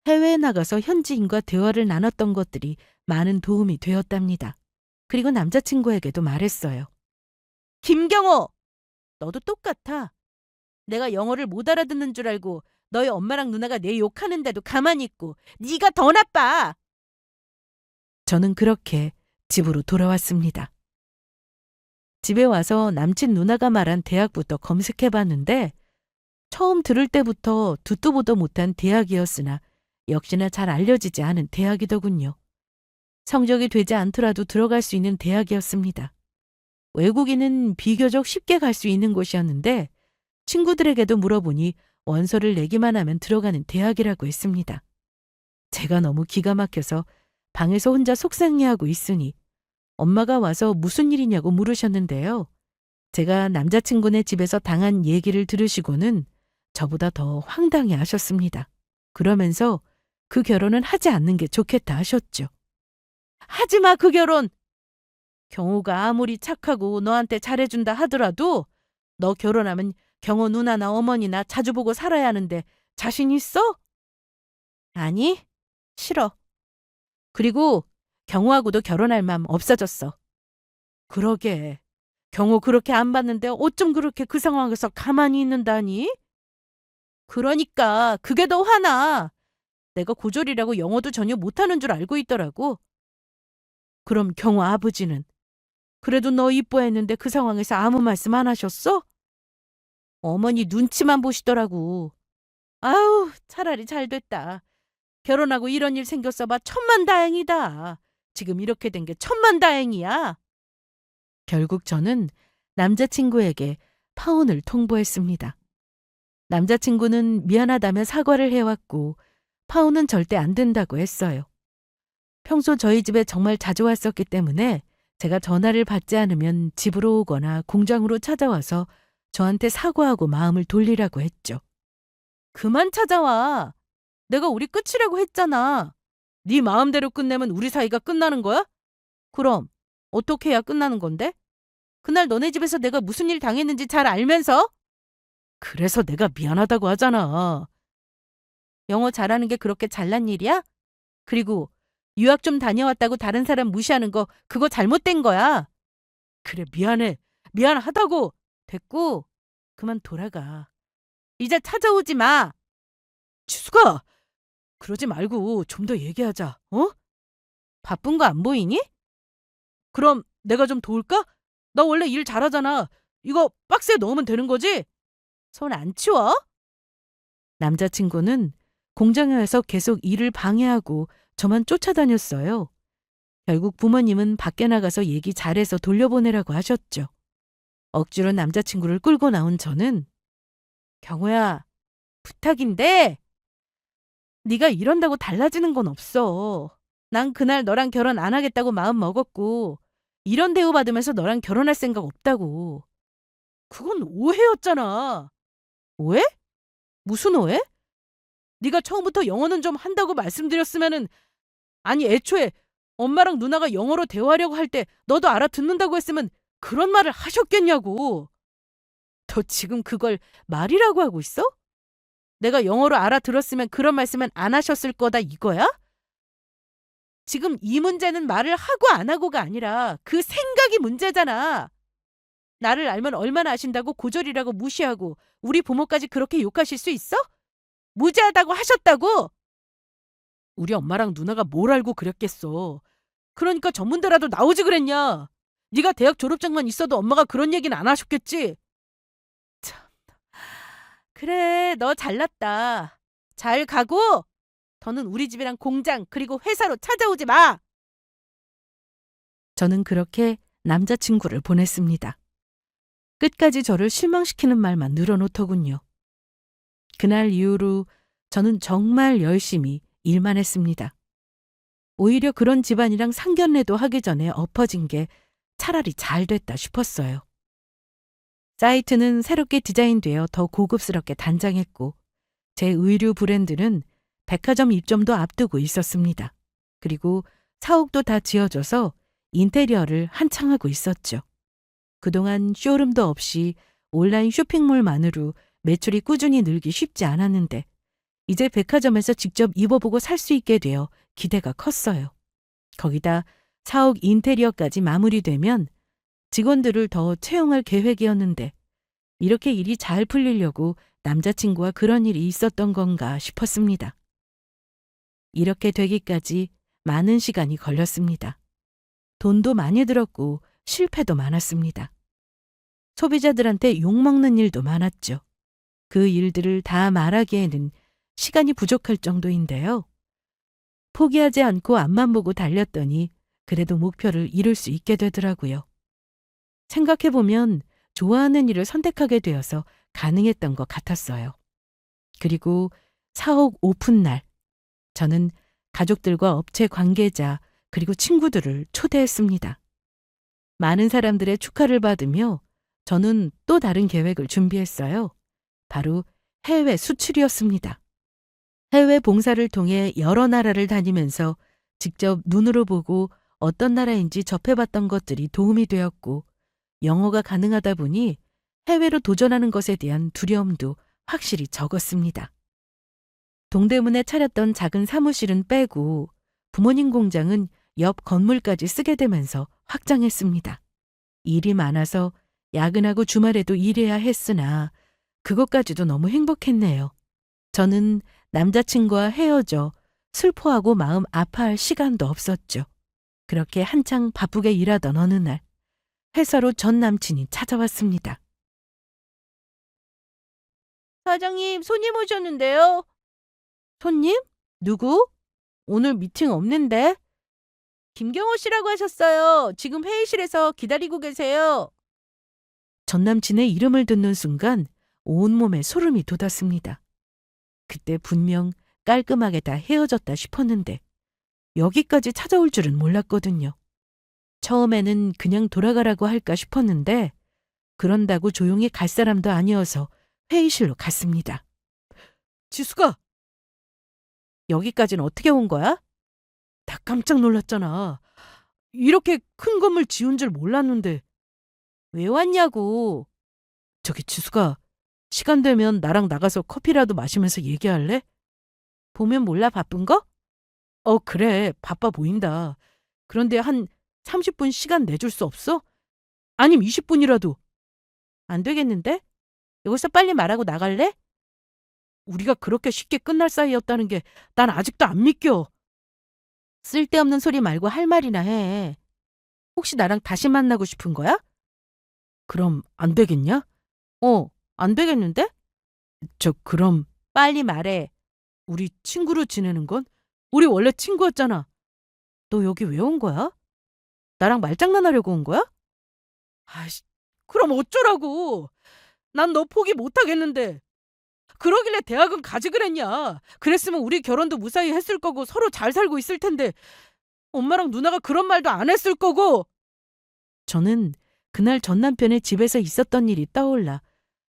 해외에 나가서 현지인과 대화를 나눴던 것들이 많은 도움이 되었답니다. 그리고 남자친구에게도 말했어요. 김경호, 너도 똑같아. 내가 영어를 못 알아듣는 줄 알고 너희 엄마랑 누나가 내 욕하는데도 가만히 있고 네가 더 나빠. 저는 그렇게 집으로 돌아왔습니다. 집에 와서 남친 누나가 말한 대학부터 검색해봤는데 처음 들을 때부터 듣도 보도 못한 대학이었으나 역시나 잘 알려지지 않은 대학이더군요. 성적이 되지 않더라도 들어갈 수 있는 대학이었습니다. 외국인은 비교적 쉽게 갈 수 있는 곳이었는데 친구들에게도 물어보니 원서를 내기만 하면 들어가는 대학이라고 했습니다. 제가 너무 기가 막혀서 방에서 혼자 속상해하고 있으니 엄마가 와서 무슨 일이냐고 물으셨는데요. 제가 남자친구네 집에서 당한 얘기를 들으시고는 저보다 더 황당해 하셨습니다. 그러면서 그 결혼은 하지 않는 게 좋겠다 하셨죠. 하지 마, 그 결혼. 경호가 아무리 착하고 너한테 잘해준다 하더라도 너 결혼하면 경호 누나나 어머니나 자주 보고 살아야 하는데 자신 있어? 아니, 싫어. 그리고 경호하고도 결혼할 맘 없어졌어. 그러게. 경호 그렇게 안 봤는데 어쩜 그렇게 그 상황에서 가만히 있는다니? 그러니까 그게 더 화나. 내가 고졸이라고 영어도 전혀 못하는 줄 알고 있더라고. 그럼 경호 아버지는? 그래도 너 이뻐했는데 그 상황에서 아무 말씀 안 하셨어? 어머니 눈치만 보시더라고. 아우, 차라리 잘 됐다. 결혼하고 이런 일 생겼어 봐 천만다행이다. 지금 이렇게 된 게 천만다행이야. 결국 저는 남자친구에게 파혼을 통보했습니다. 남자친구는 미안하다며 사과를 해왔고 파혼은 절대 안 된다고 했어요. 평소 저희 집에 정말 자주 왔었기 때문에 제가 전화를 받지 않으면 집으로 오거나 공장으로 찾아와서 저한테 사과하고 마음을 돌리라고 했죠. 그만 찾아와. 내가 우리 끝이라고 했잖아. 네 마음대로 끝내면 우리 사이가 끝나는 거야? 그럼 어떻게 해야 끝나는 건데? 그날 너네 집에서 내가 무슨 일 당했는지 잘 알면서? 그래서 내가 미안하다고 하잖아. 영어 잘하는 게 그렇게 잘난 일이야? 그리고 유학 좀 다녀왔다고 다른 사람 무시하는 거 그거 잘못된 거야. 그래, 미안해. 미안하다고. 됐고 그만 돌아가. 이제 찾아오지 마. 지수가, 그러지 말고 좀 더 얘기하자. 어? 바쁜 거 안 보이니? 그럼 내가 좀 도울까? 나 원래 일 잘하잖아. 이거 박스에 넣으면 되는 거지? 손 안 치워? 남자친구는 공장에서 계속 일을 방해하고 저만 쫓아다녔어요. 결국 부모님은 밖에 나가서 얘기 잘해서 돌려보내라고 하셨죠. 억지로 남자친구를 끌고 나온 저는 경호야, 부탁인데 네가 이런다고 달라지는 건 없어. 난 그날 너랑 결혼 안 하겠다고 마음 먹었고 이런 대우 받으면서 너랑 결혼할 생각 없다고. 그건 오해였잖아. 오해? 무슨 오해? 네가 처음부터 영어는 좀 한다고 말씀드렸으면은 아니 애초에 엄마랑 누나가 영어로 대화하려고 할 때 너도 알아듣는다고 했으면 그런 말을 하셨겠냐고. 너 지금 그걸 말이라고 하고 있어? 내가 영어로 알아들었으면 그런 말씀은 안 하셨을 거다 이거야? 지금 이 문제는 말을 하고 안 하고가 아니라 그 생각이 문제잖아. 나를 알면 얼마나 아신다고 고졸이라고 무시하고 우리 부모까지 그렇게 욕하실 수 있어? 무지하다고 하셨다고? 우리 엄마랑 누나가 뭘 알고 그랬겠어. 그러니까 전문대라도 나오지 그랬냐. 네가 대학 졸업장만 있어도 엄마가 그런 얘기는 안 하셨겠지. 참. 그래, 너 잘났다. 잘 가고 더는 우리 집이랑 공장 그리고 회사로 찾아오지 마. 저는 그렇게 남자친구를 보냈습니다. 끝까지 저를 실망시키는 말만 늘어놓더군요. 그날 이후로 저는 정말 열심히 일만 했습니다. 오히려 그런 집안이랑 상견례도 하기 전에 엎어진 게 차라리 잘 됐다 싶었어요. 사이트는 새롭게 디자인되어 더 고급스럽게 단장했고 제 의류 브랜드는 백화점 입점도 앞두고 있었습니다. 그리고 사옥도 다 지어져서 인테리어를 한창 하고 있었죠. 그동안 쇼룸도 없이 온라인 쇼핑몰만으로 매출이 꾸준히 늘기 쉽지 않았는데 이제 백화점에서 직접 입어보고 살 수 있게 되어 기대가 컸어요. 거기다 사옥 인테리어까지 마무리되면 직원들을 더 채용할 계획이었는데 이렇게 일이 잘 풀리려고 남자친구와 그런 일이 있었던 건가 싶었습니다. 이렇게 되기까지 많은 시간이 걸렸습니다. 돈도 많이 들었고 실패도 많았습니다. 소비자들한테 욕먹는 일도 많았죠. 그 일들을 다 말하기에는 시간이 부족할 정도인데요. 포기하지 않고 앞만 보고 달렸더니 그래도 목표를 이룰 수 있게 되더라고요. 생각해보면 좋아하는 일을 선택하게 되어서 가능했던 것 같았어요. 그리고 사옥 오픈 날, 저는 가족들과 업체 관계자 그리고 친구들을 초대했습니다. 많은 사람들의 축하를 받으며 저는 또 다른 계획을 준비했어요. 바로 해외 수출이었습니다. 해외 봉사를 통해 여러 나라를 다니면서 직접 눈으로 보고 어떤 나라인지 접해봤던 것들이 도움이 되었고 영어가 가능하다 보니 해외로 도전하는 것에 대한 두려움도 확실히 적었습니다. 동대문에 차렸던 작은 사무실은 빼고 부모님 공장은 옆 건물까지 쓰게 되면서 확장했습니다. 일이 많아서 야근하고 주말에도 일해야 했으나 그것까지도 너무 행복했네요. 저는 남자친구와 헤어져 슬퍼하고 마음 아파할 시간도 없었죠. 그렇게 한창 바쁘게 일하던 어느 날 회사로 전 남친이 찾아왔습니다. 사장님, 손님 오셨는데요. 손님? 누구? 오늘 미팅 없는데? 김경호 씨라고 하셨어요. 지금 회의실에서 기다리고 계세요. 전 남친의 이름을 듣는 순간 온몸에 소름이 돋았습니다. 그때 분명 깔끔하게 다 헤어졌다 싶었는데 여기까지 찾아올 줄은 몰랐거든요. 처음에는 그냥 돌아가라고 할까 싶었는데 그런다고 조용히 갈 사람도 아니어서 회의실로 갔습니다. 지수가! 여기까지는 어떻게 온 거야? 다 깜짝 놀랐잖아. 이렇게 큰 건물 지은 줄 몰랐는데. 왜 왔냐고. 저기 지수가 시간 되면 나랑 나가서 커피라도 마시면서 얘기할래? 보면 몰라 바쁜 거? 그래. 바빠 보인다. 그런데 한 30분 시간 내줄 수 없어? 아님 20분이라도. 안 되겠는데? 여기서 빨리 말하고 나갈래? 우리가 그렇게 쉽게 끝날 사이였다는 게 난 아직도 안 믿겨. 쓸데없는 소리 말고 할 말이나 해. 혹시 나랑 다시 만나고 싶은 거야? 그럼 안 되겠냐? 안 되겠는데? 그럼 빨리 말해. 우리 친구로 지내는 건? 우리 원래 친구였잖아. 너 여기 왜 온 거야? 나랑 말장난하려고 온 거야? 아이씨, 그럼 어쩌라고. 난 너 포기 못하겠는데. 그러길래 대학은 가지 그랬냐. 그랬으면 우리 결혼도 무사히 했을 거고 서로 잘 살고 있을 텐데 엄마랑 누나가 그런 말도 안 했을 거고. 저는 그날 전 남편의 집에서 있었던 일이 떠올라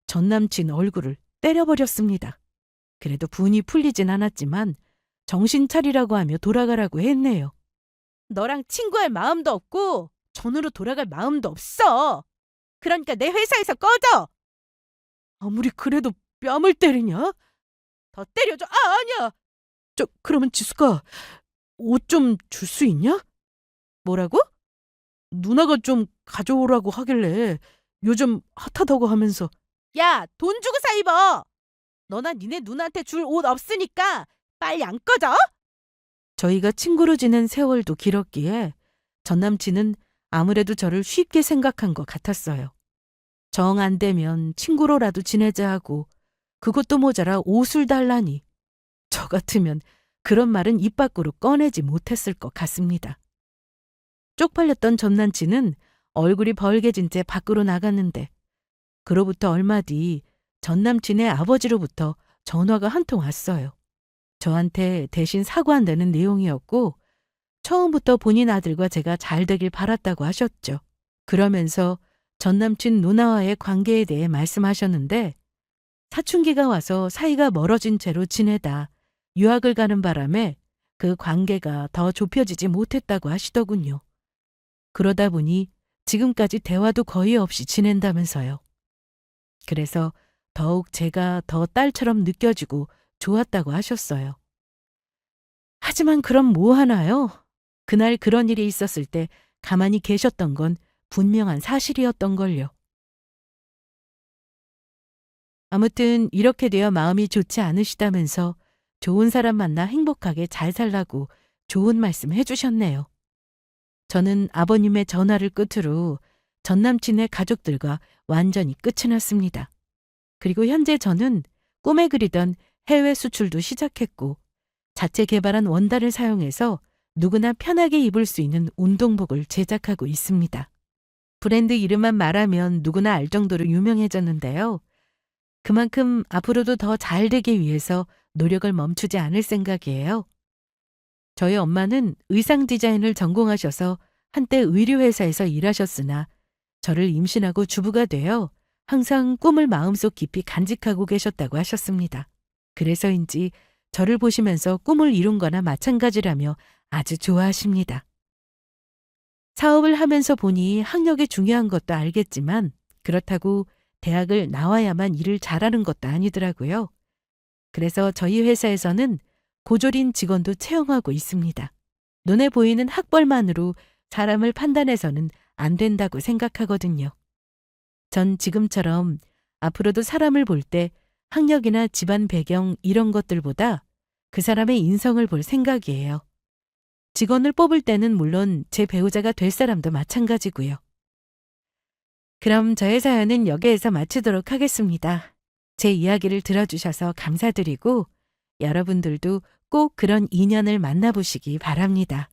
전 남친 얼굴을 때려버렸습니다. 그래도 분이 풀리진 않았지만 정신 차리라고 하며 돌아가라고 했네요. 너랑 친구할 마음도 없고 전으로 돌아갈 마음도 없어. 그러니까 내 회사에서 꺼져. 아무리 그래도 뺨을 때리냐? 더 때려줘. 아니야. 그러면 지수가 옷 좀 줄 수 있냐? 뭐라고? 누나가 좀 가져오라고 하길래 요즘 핫하다고 하면서. 야, 돈 주고 사 입어. 너나 니네 누나한테 줄 옷 없으니까 빨리 안 꺼져. 저희가 친구로 지낸 세월도 길었기에 전 남친은 아무래도 저를 쉽게 생각한 것 같았어요. 정 안 되면 친구로라도 지내자 하고 그것도 모자라 옷을 달라니. 저 같으면 그런 말은 입 밖으로 꺼내지 못했을 것 같습니다. 쪽팔렸던 전 남친은 얼굴이 벌개진 채 밖으로 나갔는데 그로부터 얼마 뒤 전 남친의 아버지로부터 전화가 한 통 왔어요. 저한테 대신 사과한다는 내용이었고 처음부터 본인 아들과 제가 잘 되길 바랐다고 하셨죠. 그러면서 전 남친 누나와의 관계에 대해 말씀하셨는데 사춘기가 와서 사이가 멀어진 채로 지내다 유학을 가는 바람에 그 관계가 더 좁혀지지 못했다고 하시더군요. 그러다 보니 지금까지 대화도 거의 없이 지낸다면서요. 그래서 더욱 제가 더 딸처럼 느껴지고 좋았다고 하셨어요. 하지만 그럼 뭐 하나요? 그날 그런 일이 있었을 때 가만히 계셨던 건 분명한 사실이었던 걸요. 아무튼 이렇게 되어 마음이 좋지 않으시다면서 좋은 사람 만나 행복하게 잘 살라고 좋은 말씀 해주셨네요. 저는 아버님의 전화를 끝으로 전 남친의 가족들과 완전히 끝이 났습니다. 그리고 현재 저는 꿈에 그리던 해외 수출도 시작했고 자체 개발한 원단을 사용해서 누구나 편하게 입을 수 있는 운동복을 제작하고 있습니다. 브랜드 이름만 말하면 누구나 알 정도로 유명해졌는데요. 그만큼 앞으로도 더 잘 되기 위해서 노력을 멈추지 않을 생각이에요. 저희 엄마는 의상 디자인을 전공하셔서 한때 의류회사에서 일하셨으나 저를 임신하고 주부가 되어 항상 꿈을 마음속 깊이 간직하고 계셨다고 하셨습니다. 그래서인지 저를 보시면서 꿈을 이룬 거나 마찬가지라며 아주 좋아하십니다. 사업을 하면서 보니 학력이 중요한 것도 알겠지만 그렇다고 대학을 나와야만 일을 잘하는 것도 아니더라고요. 그래서 저희 회사에서는 고졸인 직원도 채용하고 있습니다. 눈에 보이는 학벌만으로 사람을 판단해서는 안 된다고 생각하거든요. 전 지금처럼 앞으로도 사람을 볼 때 학력이나 집안 배경 이런 것들보다 그 사람의 인성을 볼 생각이에요. 직원을 뽑을 때는 물론 제 배우자가 될 사람도 마찬가지고요. 그럼 저의 사연은 여기에서 마치도록 하겠습니다. 제 이야기를 들어주셔서 감사드리고 여러분들도 꼭 그런 인연을 만나보시기 바랍니다.